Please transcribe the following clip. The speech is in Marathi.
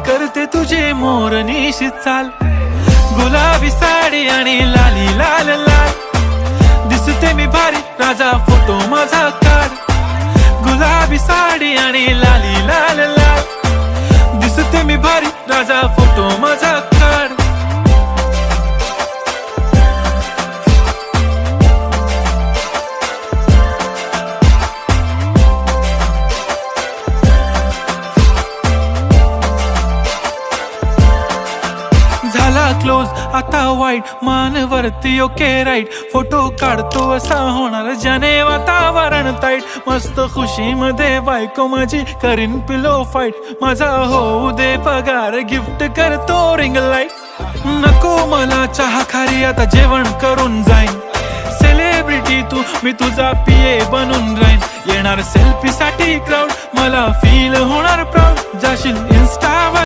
करते तुझे मोरनीशी चाल, गुलाबी साडी आणि लाली लाल लाल, दिसते मी भारी राजा फोटो माझा काढ, गुलाबी साडी आणि लाली लाल लाल, दिसते मी भारी राजा फोटो माझा काढ. झाला क्लोज आता वाईट, मान वरती ओके राईट, फोटो काढतो असा होणार ज्याने वातावरण ताईट, मस्त खुशी मध्ये बायको माझी करीन पिलो फाईट, माझा होऊ दे पगार गिफ्ट करतो रिंग लाईट, नको मला चहा खारी आता जेवण करून जाईन, सेलिब्रिटी तू मी तुझा पिये बनून राहीन, येणार सेल्फी साठी क्राऊड मला फील होणार प्राऊड, जाशील इन्स्टावर